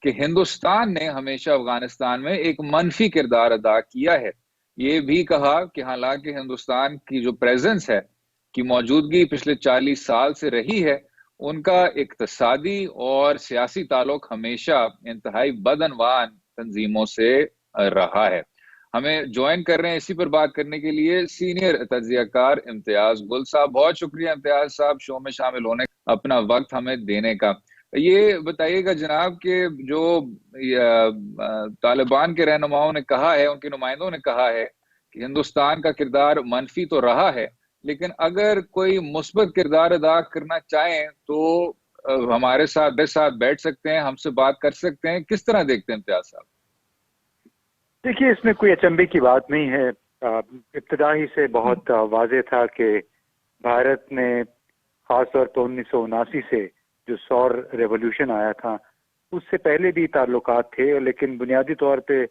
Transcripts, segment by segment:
کہ ہندوستان نے ہمیشہ افغانستان میں ایک منفی کردار ادا کیا ہے. یہ بھی کہا کہ حالانکہ ہندوستان کی جو پریزنس ہے کی موجودگی پچھلے 40 سال سے رہی ہے، ان کا اقتصادی اور سیاسی تعلق ہمیشہ انتہائی بدعنوان تنظیموں سے رہا ہے. ہمیں جوائن کر رہے ہیں اسی پر بات کرنے کے لیے سینئر تجزیہ کار امتیاز گل صاحب. بہت شکریہ امتیاز صاحب شو میں شامل ہونے اپنا وقت ہمیں دینے کا. یہ بتائیے گا جناب کہ جو طالبان کے رہنماؤں نے کہا ہے، ان کے نمائندوں نے کہا ہے کہ ہندوستان کا کردار منفی تو رہا ہے، لیکن اگر کوئی مثبت کردار ادا کرنا چاہیں تو ہمارے ساتھ بیٹھ سکتے ہیں، ہم سے بات کر سکتے ہیں. کس طرح دیکھتے ہیں امتیاز صاحب؟ دیکھیے، اس میں کوئی اچنبے کی بات نہیں ہے. ابتدا ہی سے بہت واضح تھا کہ بھارت نے خاص طور پر 1979 سے جو سور ریولوشن آیا تھا اس سے پہلے بھی تعلقات تھے، لیکن بنیادی طور پہ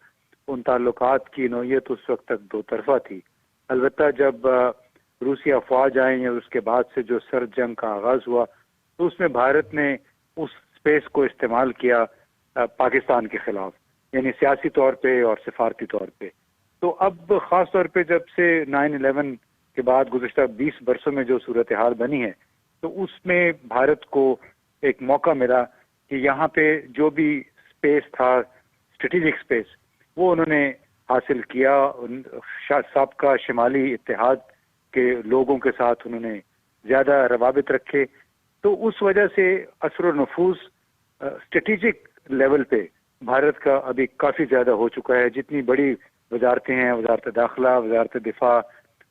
ان تعلقات کی نوعیت اس وقت تک دو طرفہ تھی. البتہ جب روسی افواج آئیں یا اس کے بعد سے جو سرد جنگ کا آغاز ہوا تو اس میں بھارت نے اس سپیس کو استعمال کیا پاکستان کے خلاف، یعنی سیاسی طور پہ اور سفارتی طور پہ. تو اب خاص طور پہ جب سے 9/11 کے بعد گزشتہ 20 برسوں میں جو صورتحال بنی ہے تو اس میں بھارت کو ایک موقع ملا کہ یہاں پہ جو بھی سپیس تھا، اسٹریٹجک سپیس، وہ انہوں نے حاصل کیا. سابقہ شمالی اتحاد کے لوگوں کے ساتھ انہوں نے زیادہ روابط رکھے. تو اس وجہ سے اثر و نفوذ اسٹریٹجک لیول پہ بھارت کا ابھی کافی زیادہ ہو چکا ہے. جتنی بڑی وزارتیں ہیں، وزارت داخلہ، وزارت دفاع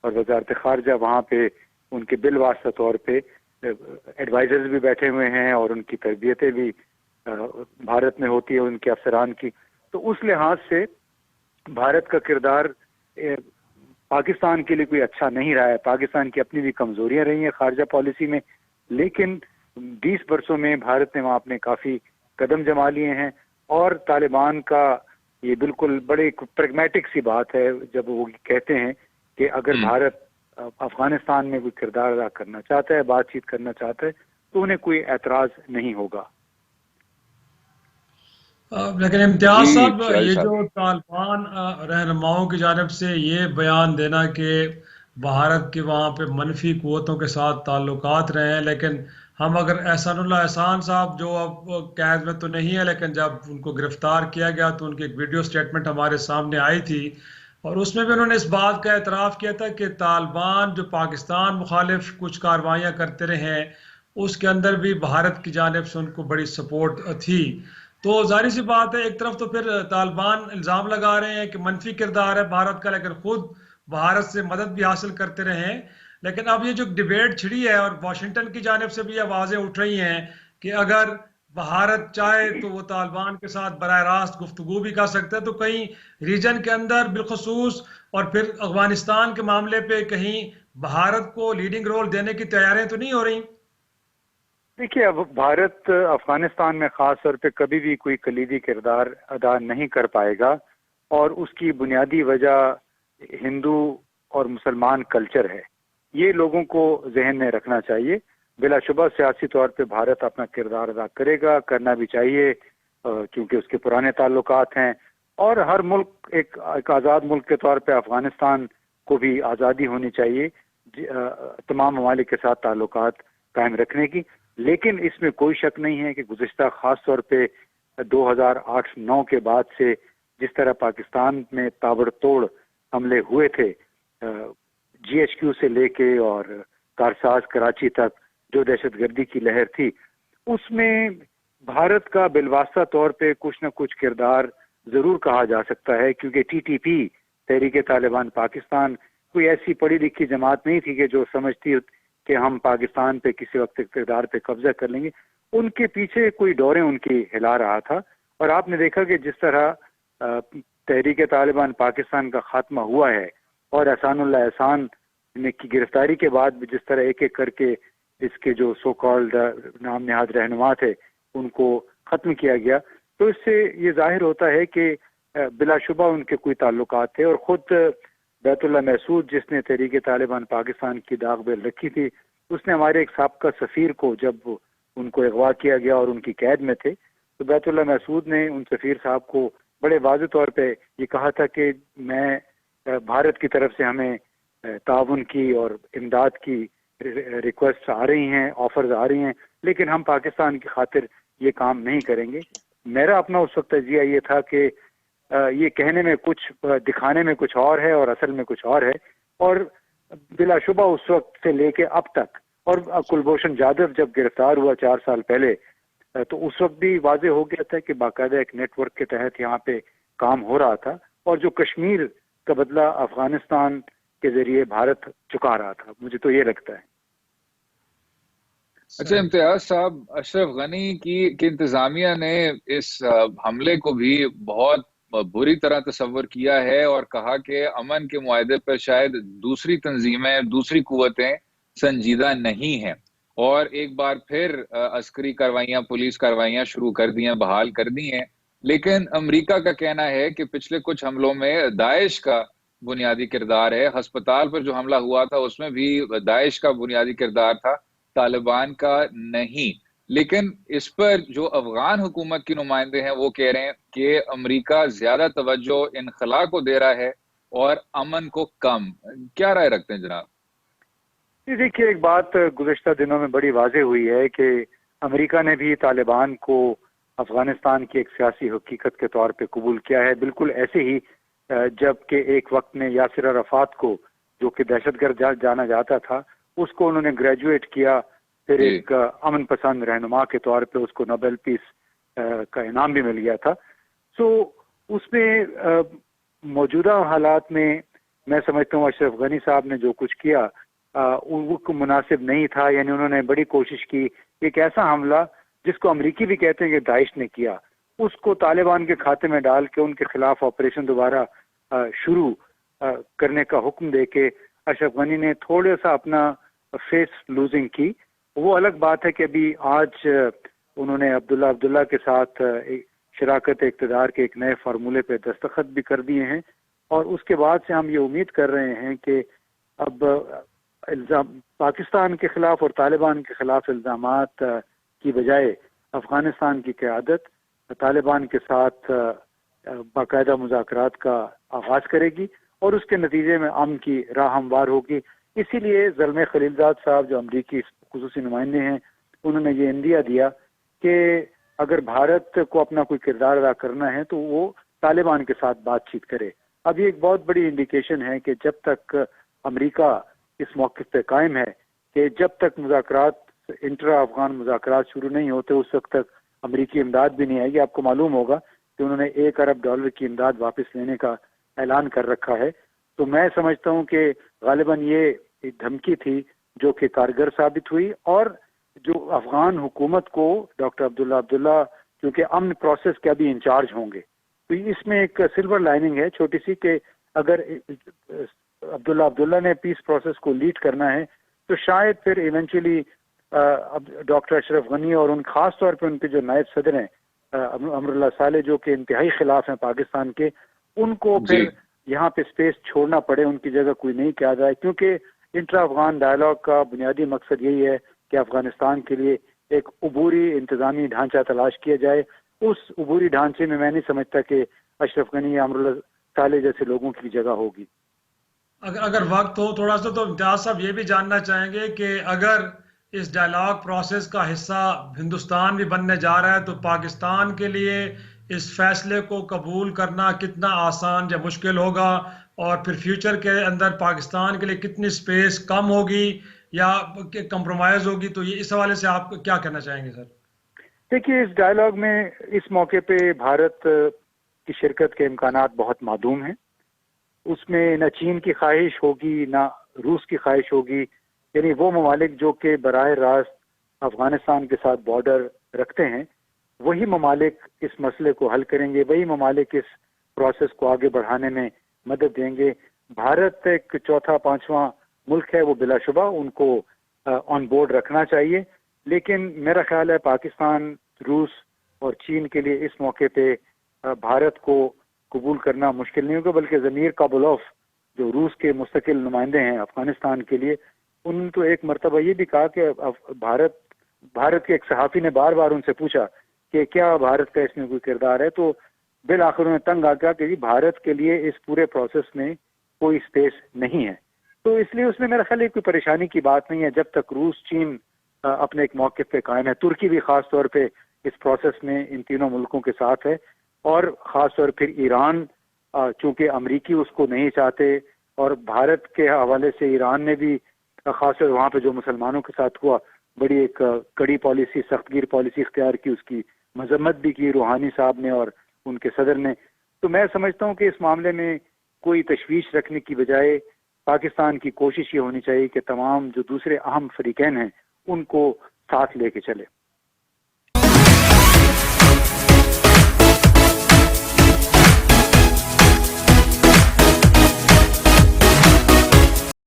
اور وزارت خارجہ، وہاں پہ ان کے بالواسطہ طور پہ ایڈوائزرز بھی بیٹھے ہوئے ہیں اور ان کی تربیتیں بھی بھارت میں ہوتی ہے ان کے افسران کی. تو اس لحاظ سے بھارت کا کردار پاکستان کے لیے کوئی اچھا نہیں رہا ہے. پاکستان کی اپنی بھی کمزوریاں رہی ہیں خارجہ پالیسی میں، لیکن 20 برسوں میں بھارت نے وہاں اپنے کافی قدم جما لیے ہیں. اور طالبان کا یہ بالکل بڑے پریگمیٹک سی بات ہے جب وہ کہتے ہیں کہ اگر بھارت افغانستان میں کوئی کردار ادا کرنا چاہتا ہے، بات چیت کرنا چاہتا ہے، تو انہیں کوئی اعتراض نہیں ہوگا. لیکن امتیاز صاحب، یہ جو طالبان رہنماؤں کی جانب سے یہ بیان دینا کہ بھارت کے وہاں پہ منفی قوتوں کے ساتھ تعلقات رہے ہیں، لیکن ہم اگر احسان اللہ احسان صاحب جو اب قید میں تو نہیں ہے، لیکن جب ان کو گرفتار کیا گیا تو ان کی ایک ویڈیو سٹیٹمنٹ ہمارے سامنے آئی تھی اور اس میں بھی انہوں نے اس بات کا اعتراف کیا تھا کہ طالبان جو پاکستان مخالف کچھ کاروائیاں کرتے رہے ہیں اس کے اندر بھی بھارت کی جانب سے ان کو بڑی سپورٹ تھی. تو ظاہر سی بات ہے، ایک طرف تو پھر طالبان الزام لگا رہے ہیں کہ منفی کردار ہے بھارت کا، لیکن خود بھارت سے مدد بھی حاصل کرتے رہے ہیں. لیکن اب یہ جو ڈیبیٹ چھڑی ہے اور واشنگٹن کی جانب سے بھی آوازیں اٹھ رہی ہیں کہ اگر بھارت چاہے تو وہ طالبان کے ساتھ براہ راست گفتگو بھی کر سکتا ہے، تو کہیں ریجن کے اندر بالخصوص اور پھر افغانستان کے معاملے پہ کہیں بھارت کو لیڈنگ رول دینے کی تیاریاں تو نہیں ہو رہی؟ دیکھیے، اب بھارت افغانستان میں خاص طور پہ کبھی بھی کوئی کلیدی کردار ادا نہیں کر پائے گا، اور اس کی بنیادی وجہ ہندو اور مسلمان کلچر ہے. یہ لوگوں کو ذہن میں رکھنا چاہیے. بلا شبہ سیاسی طور پہ بھارت اپنا کردار ادا کرے گا، کرنا بھی چاہیے کیونکہ اس کے پرانے تعلقات ہیں، اور ہر ملک ایک آزاد ملک کے طور پہ افغانستان کو بھی آزادی ہونی چاہیے تمام ممالک کے ساتھ تعلقات قائم رکھنے کی. لیکن اس میں کوئی شک نہیں ہے کہ گزشتہ خاص طور پہ 2008-9 کے بعد سے جس طرح پاکستان میں تابڑ توڑ حملے ہوئے تھے، GHQ سے لے کے اور کارساز کراچی تک جو دہشت گردی کی لہر تھی، اس میں بھارت کا بالواسطہ طور پہ کچھ نہ کچھ کردار ضرور کہا جا سکتا ہے، کیونکہ TTP تحریک طالبان پاکستان کوئی ایسی پڑھی لکھی جماعت نہیں تھی کہ جو سمجھتی کہ ہم پاکستان پہ کسی وقت اقتدار پہ قبضہ کر لیں گے. ان کے پیچھے کوئی ڈوریں ان کی ہلا رہا تھا، اور آپ نے دیکھا کہ جس طرح تحریک طالبان پاکستان کا خاتمہ ہوا ہے اور احسان اللہ احسان کی گرفتاری کے بعد بھی جس طرح ایک ایک کر کے اس کے جو سو کالڈ نام نہاد رہنما تھے ان کو ختم کیا گیا، تو اس سے یہ ظاہر ہوتا ہے کہ بلا شبہ ان کے کوئی تعلقات تھے. اور خود بیت اللہ محسود جس نے تحریک طالبان پاکستان کی داغ بیل رکھی تھی، اس نے ہمارے ایک سابقہ سفیر کو جب ان کو اغوا کیا گیا اور ان کی قید میں تھے، تو بیت اللہ محسود نے ان سفیر صاحب کو بڑے واضح طور پہ یہ کہا تھا کہ میں بھارت کی طرف سے ہمیں تعاون کی اور امداد کی ریکویسٹ آ رہی ہیں، آفرز آ رہی ہیں، لیکن ہم پاکستان کی خاطر یہ کام نہیں کریں گے. میرا اپنا اس وقت تجزیہ یہ تھا کہ یہ کہنے میں کچھ، دکھانے میں کچھ اور ہے اور اصل میں کچھ اور ہے. اور بلا شبہ اس وقت سے لے کے اب تک، اور کلبھوشن جادو جب گرفتار ہوا 4 سال پہلے، تو اس وقت بھی واضح ہو گیا تھا کہ باقاعدہ ایک نیٹ ورک کے تحت یہاں پہ کام ہو رہا تھا، اور جو کشمیر کا بدلہ افغانستان کے ذریعے بھارت چکا رہا تھا. مجھے تو یہ لگتا ہے. اچھا امتیاز صاحب، اشرف غنی کی انتظامیہ نے اس حملے کو بھی بہت بری طرح تصور کیا ہے اور کہا کہ امن کے معاہدے پر شاید دوسری تنظیمیں، دوسری قوتیں سنجیدہ نہیں ہیں، اور ایک بار پھر عسکری کارروائیاں، پولیس کارروائیاں شروع کر دی ہیں، بحال کر دی ہیں. لیکن امریکہ کا کہنا ہے کہ پچھلے کچھ حملوں میں داعش کا بنیادی کردار ہے. ہسپتال پر جو حملہ ہوا تھا اس میں بھی داعش کا بنیادی کردار تھا، طالبان کا نہیں. لیکن اس پر جو افغان حکومت کی نمائندے ہیں وہ کہہ رہے ہیں کہ امریکہ زیادہ توجہ انخلا کو دے رہا ہے اور امن کو کم. کیا رائے رکھتے ہیں جناب؟ دیکھیے، ایک بات گزشتہ دنوں میں بڑی واضح ہوئی ہے کہ امریکہ نے بھی طالبان کو افغانستان کی ایک سیاسی حقیقت کے طور پہ قبول کیا ہے، بالکل ایسے ہی جب کہ ایک وقت میں یاسر عرفات کو، جو کہ دہشت گرد جانا جاتا تھا، اس کو انہوں نے گریجویٹ کیا، پھر ایک امن پسند رہنما کے طور پہ اس کو نوبل پیس کا انعام بھی مل گیا تھا. سو اس میں موجودہ حالات میں سمجھتا ہوں اشرف غنی صاحب نے جو کچھ کیا وہ مناسب نہیں تھا. یعنی انہوں نے بڑی کوشش کی ایک ایسا حملہ جس کو امریکی بھی کہتے ہیں کہ داعش نے کیا، اس کو طالبان کے کھاتے میں ڈال کے ان کے خلاف آپریشن دوبارہ شروع کرنے کا حکم دے کے اشرف غنی نے تھوڑا سا اپنا فیس لوزنگ کی. وہ الگ بات ہے کہ ابھی آج انہوں نے عبداللہ کے ساتھ شراکت اقتدار کے ایک نئے فارمولے پہ دستخط بھی کر دیے ہیں، اور اس کے بعد سے ہم یہ امید کر رہے ہیں کہ اب الزام پاکستان کے خلاف اور طالبان کے خلاف الزامات کی بجائے افغانستان کی قیادت طالبان کے ساتھ باقاعدہ مذاکرات کا آغاز کرے گی اور اس کے نتیجے میں امن کی راہ ہموار ہوگی. اسی لیے زلمے خلیلزاد صاحب جو امریکی خصوصی نمائندے ہیں، انہوں نے یہ عندیہ دیا کہ اگر بھارت کو اپنا کوئی کردار ادا کرنا ہے تو وہ طالبان کے ساتھ بات چیت کرے. اب یہ ایک بہت بڑی انڈیکیشن ہے کہ جب تک امریکہ اس موقف پہ قائم ہے کہ جب تک مذاکرات، انٹرا افغان مذاکرات شروع نہیں ہوتے، اس وقت تک امریکی امداد بھی نہیں آئے گی. آپ کو معلوم ہوگا کہ انہوں نے $1 ارب کی امداد واپس لینے کا اعلان کر رکھا ہے. تو میں سمجھتا ہوں کہ غالباً یہ ایک دھمکی تھی جو کہ کارگر ثابت ہوئی، اور جو افغان حکومت کو ڈاکٹر عبداللہ کیونکہ امن پروسیس کے ابھی انچارج ہوں گے، تو اس میں ایک سلور لائننگ ہے چھوٹی سی کہ اگر عبداللہ نے پیس پروسیس کو لیڈ کرنا ہے تو شاید پھر ایونچولی ڈاکٹر اشرف غنی اور ان خاص طور پہ ان کے جو نائب صدر ہیں امراللہ صالح، جو کہ انتہائی خلاف ہیں پاکستان کے، ان کو پھر یہاں پہ سپیس چھوڑنا پڑے، ان کی جگہ کوئی نہیں کیا جائے. کیونکہ انٹرا افغان ڈائلاگ کا بنیادی مقصد یہی ہے کہ افغانستان کے لیے ایک عبوری انتظامی ڈھانچہ تلاش کیا جائے. اس عبوری ڈھانچے میں نہیں سمجھتا کہ اشرف غنی یا امراللہ صالح جیسے لوگوں کی جگہ ہوگی. اگر وقت ہو تھوڑا سا تو امتیاز صاحب یہ بھی جاننا چاہیں گے کہ اگر اس ڈائلاگ پروسیس کا حصہ ہندوستان بھی بننے جا رہا ہے تو پاکستان کے لیے اس فیصلے کو قبول کرنا کتنا آسان یا مشکل ہوگا، اور پھر فیوچر کے اندر پاکستان کے لیے کتنی سپیس کم ہوگی یا کمپرومائز ہوگی؟ تو یہ اس حوالے سے آپ کیا کہنا چاہیں گے سر؟ دیکھیے، اس ڈائلاگ میں اس موقع پہ بھارت کی شرکت کے امکانات بہت معدوم ہیں. اس میں نہ چین کی خواہش ہوگی نہ روس کی خواہش ہوگی. یعنی وہ ممالک جو کہ براہ راست افغانستان کے ساتھ بارڈر رکھتے ہیں، وہی ممالک اس مسئلے کو حل کریں گے، وہی ممالک اس پروسیس کو آگے بڑھانے میں مدد دیں گے. بھارت ایک چوتھا پانچواں ملک ہے، وہ بلا شبہ ان کو آن بورڈ رکھنا چاہیے. لیکن میرا خیال ہے پاکستان، روس اور چین کے لیے اس موقع پہ بھارت کو قبول کرنا مشکل نہیں ہوگا، بلکہ ضمیر کابلوف جو روس کے مستقل نمائندے ہیں افغانستان کے لیے، انہوں نے تو ایک مرتبہ یہ بھی کہا کہ بھارت کے ایک صحافی نے بار بار ان سے پوچھا کہ کیا بھارت کا اس میں کوئی کردار ہے، تو بالآخر انہیں تنگ آ گیا کہ جی بھارت کے لیے اس پورے پروسیس میں کوئی اسپیس نہیں ہے. تو اس لیے اس میں میرا خیال ہے کوئی پریشانی کی بات نہیں ہے جب تک روس چین اپنے ایک موقف پہ قائم ہے. ترکی بھی خاص طور پہ اس پروسیس میں ان تینوں ملکوں کے ساتھ ہے، اور خاص طور پھر ایران چونکہ امریکی اس کو نہیں چاہتے، اور بھارت کے حوالے سے ایران نے بھی خاص طور وہاں پہ جو مسلمانوں کے ساتھ ہوا بڑی ایک کڑی پالیسی، سخت گیر پالیسی اختیار کی، اس کی مذمت بھی کی روحانی صاحب نے اور ان کے صدر نے. تو میں سمجھتا ہوں کہ اس معاملے میں کوئی تشویش رکھنے کی بجائے پاکستان کی کوشش یہ ہونی چاہیے کہ تمام جو دوسرے اہم فریقین ہیں ان کو ساتھ لے کے چلے.